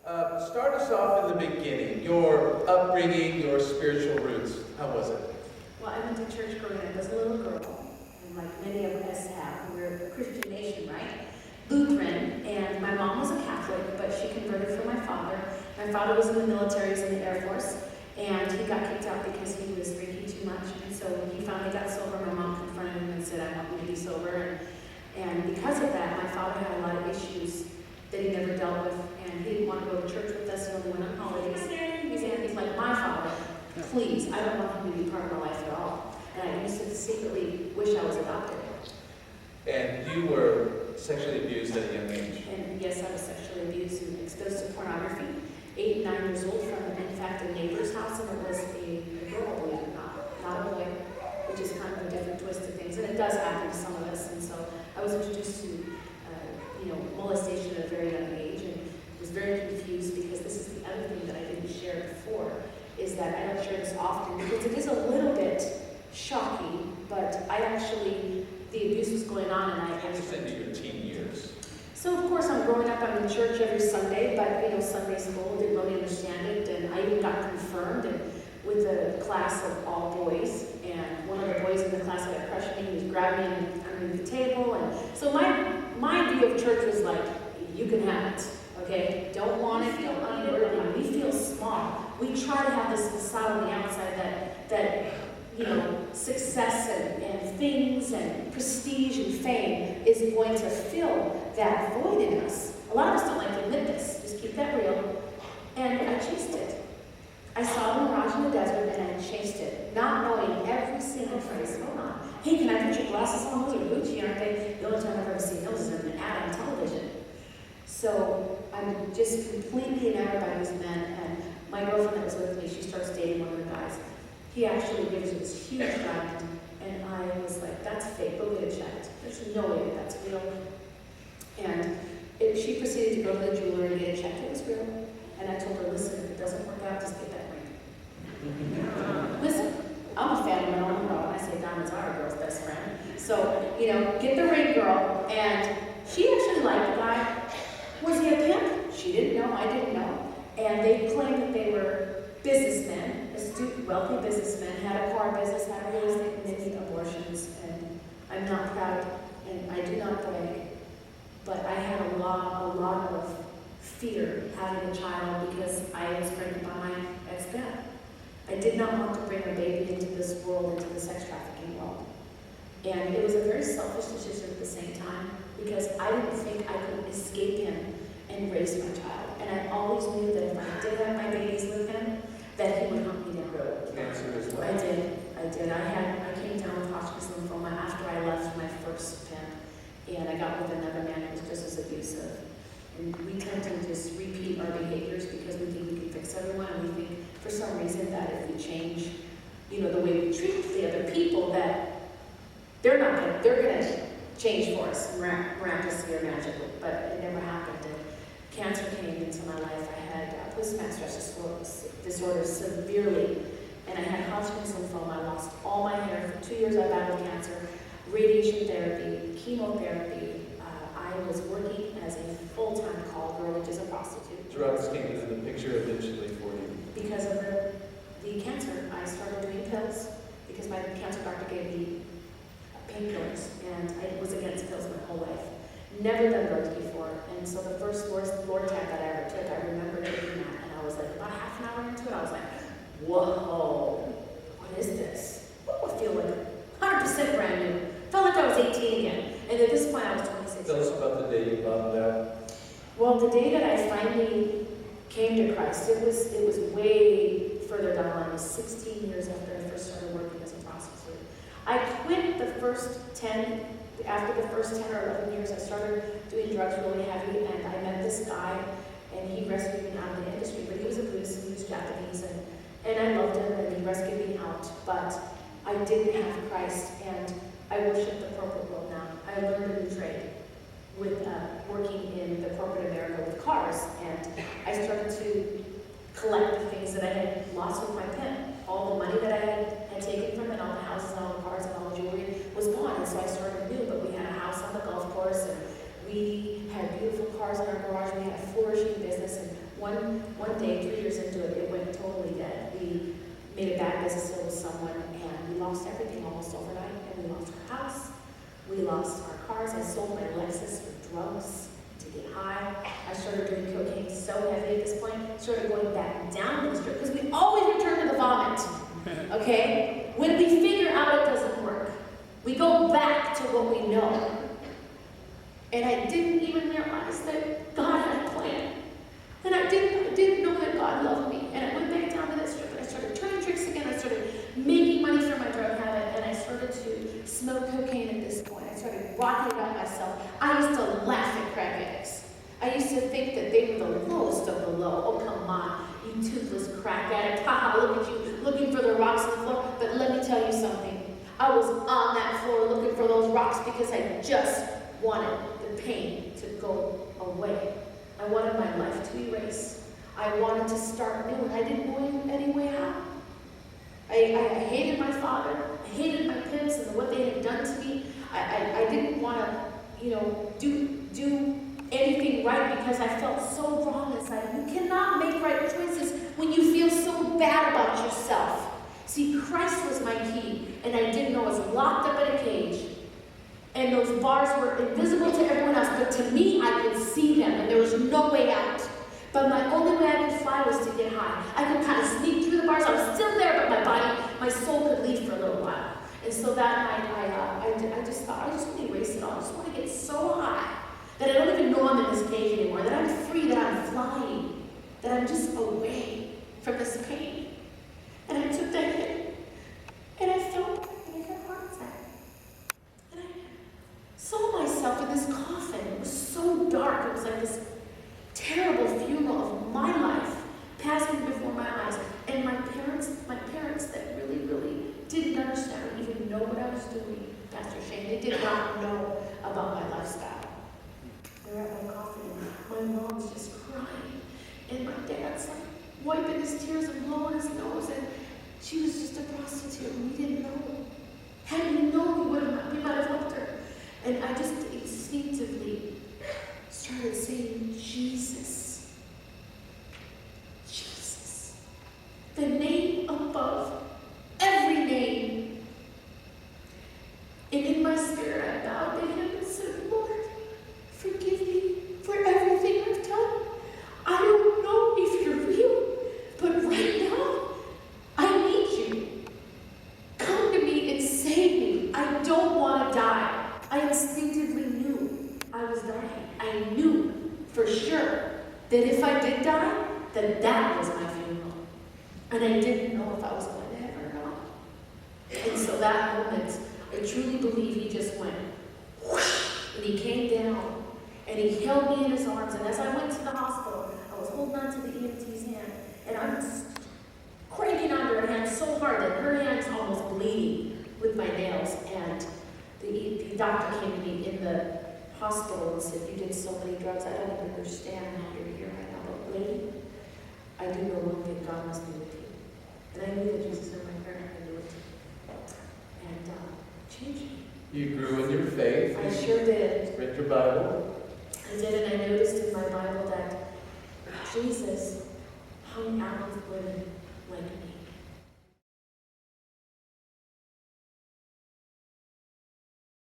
Start us off in the beginning, your upbringing, your spiritual roots. How was it? Well, I went to church growing up as a little girl, and like many of us have. We're a Christian nation, right? Lutheran, and my mom was a Catholic, but she converted from my father. My father was in the military, he was in the Air Force, and he got kicked out because he was drinking too much. And so when he finally got sober, my mom confronted him and said, I want you to be sober. And because of that, my father had a lot of issues that he never dealt with, and he didn't want to go to church with us. He only went on holidays. He's like, my father, please, I don't want him to be part of my life at all. And I used to secretly wish I was adopted. And you were sexually abused at a young age. And yes, I was sexually abused and exposed to pornography. 8 and 9 years old from, in fact, a neighbor's house, and it was a girl, believe it or not a boy, which is kind of a different twist of things. And it does happen to some of us. And so I was introduced to, molestation at a very young age, and was very confused because this is the other thing that I didn't share before, is that I don't share this often because it is a little bit shocking, but the abuse was going on, and I It's into your teen years. So of course I'm growing up, I'm in church every Sunday, but Sunday school, didn't really understand it, and I even got confirmed with a class of all boys, and one of the boys in the class had a crush on me, he was grabbing me underneath the table, and so my view of church was like, you can have it, okay? Don't want it, don't unworthy. We feel small. We try to have this facade on the outside that success and things and prestige and fame is going to fill that void in us. A lot of us don't like to admit this. Just keep that real. And I chased it. I saw a mirage in the desert and I chased it, not knowing every single phrase. Hold on. Hey, can I put your glasses on? Those are Gucci, aren't they? The only time I've ever seen those is in an ad on television. So I'm just completely enamored by these men. And my girlfriend that was with me, she starts dating one of the guys. He actually gives her this huge diamond, and I was like, that's fake, go get it checked. There's no way that that's real. And she proceeded to go to the jeweler and get it checked. It was real. And I told her, listen, if it doesn't work out, just get that ring. Listen, I'm a fan of Marilyn Monroe, and I say diamonds are a girl's best friend. So, get the ring, girl. And she actually liked the guy. Was he a pimp? She didn't know, I didn't know. And they claimed that they were businessmen, astute, wealthy businessmen, had a car business, had a real estate, many abortions, and I'm not proud, and I do not brag, but I had a lot of fear having a child because I was pregnant by my ex-dad. I did not want to bring a baby into this world, into the sex trafficking world. And it was a very selfish decision at the same time because I didn't think I could escape him and raise my child. And I always knew that if I did have my babies with him, that he would hunt me down. Cancer as well. I did. I came down with Hodgkin's lymphoma after I left my first pimp, and I got with another man who was just as abusive. And we tend to just repeat our behaviors because we think we can fix everyone, and we think for some reason that if we change, the way we treat the other people, that they're gonna change for us miraculously or magically. But it never happened. And cancer came into my life. I had post-traumatic stress disorder severely, and I had Hodgkin's lymphoma. I lost all my hair. For 2 years I battled cancer, radiation therapy, chemotherapy. I was working as a full-time call girl, which is a prostitute. Drugs came into the picture eventually for you. Because of the cancer, I started doing pills because my cancer doctor gave me painkillers, and I was against pills my whole life. Never done drugs before, and so the first Lord tap that I ever took, I remember taking that, and I was like, about half an hour into it, I was like, whoa, what is this? I feel like 100% brand new. Felt like I was 18 again, and at this point I was 26. Tell us about the day you found out. Well, the day that I finally came to Christ, it was way further down the line. It was 16 years after I first started working as a prostitute. I quit after the first 10 or 11 years, I started doing drugs really heavy, and I met this guy, and he rescued me out of the industry. But he was a Buddhist, and he was Japanese, and I loved him, and he rescued me out. But I didn't have Christ, and I worship the corporate world now. I learned a new trade with working in the corporate America with cars, and I started to collect the things that I had lost with my pen. All the money that I had taken from it, all the houses and all the cars and all the jewelry was gone, and so I started new. But we had a house on the golf course, and we had beautiful cars in our garage. We had a flourishing business, and one day, 3 years into it, it went totally dead. We made a bad business deal with someone, and we lost everything almost overnight. And we lost our house, we lost our cars. I sold my Lexus for drugs to get high. I started doing cocaine so heavy at this point, started going back down the street, because we always return to the vomit, okay? When we figure out it doesn't work, we go back to what we know. And I didn't even realize that God had a plan. And I didn't know that God loved me. And I went back down to that strip, and I started turning tricks again. I started making money from my drug habit, and I started to smoke cocaine at this point. I started rocking it out myself. I used to laugh at crack addicts. I used to think that they were the lowest of the low. Oh, come on, you toothless crack addict. Haha, look at you, looking for the rocks on the floor. But let me tell you something. I was on that floor looking for those rocks because I just wanted the pain to go away. I wanted my life to erase. I wanted to start new, and I didn't know any way out. I hated my father. I hated my parents and what they had done to me. I didn't want to, do anything right because I felt so wrong inside. You cannot make right choices when you feel so bad about yourself. See, Christ was my key, and I didn't know I was locked up in a cage. And those bars were invisible to everyone else, but to me, I could see them, and there was no way out. But my only way I could fly was to get high. I could kind of sneak through the bars. I was still there, but my soul could leave for a little while. And so that night, I just thought, I just want to erase it all. I just want to get so high that I don't even know I'm in this cage anymore, that I'm free, that I'm flying, that I'm just away from this pain. And I took that hit, and I felt like a heart attack. And I saw myself in this coffin. It was so dark. It was like this terrible funeral of my life passing before my eyes. And my parents that really, really didn't understand or even know what I was doing, Pastor Shane, they did not know about my lifestyle. They were at my coffin, and my mom's just crying. And my dad's like wiping his tears and blowing his nose, and she was just a prostitute, and we didn't know. Had we known, we might have helped her. And I just instinctively started saying, Jesus. Jesus. The name above every name. And in my spirit, I bowed to him and said, Lord, forgive me for everything I've done. I don't know if you're real, but right now, I need you. Come to me and save me. I don't want to die. I instinctively knew I was dying. I knew for sure that if I did die, then that was my funeral. And I didn't know if I was going to heaven or not. And so that moment, I truly believe he just went whoosh, and he came down, and he held me in his arms. And as I went to the hospital, I was holding on to the EMT's hand, and I was cranking on her hand so hard that her hand's almost bleeding with my nails. And the doctor came to me in the hospital and said, you did so many drugs, I don't even understand how you're here right now, but lady, I do know one thing, God must be with you. And I knew that Jesus and my parent had knew it. And changed me. You grew in your faith. I sure did. Read your Bible. I did, and I noticed in my Bible that Jesus hung out with women like me.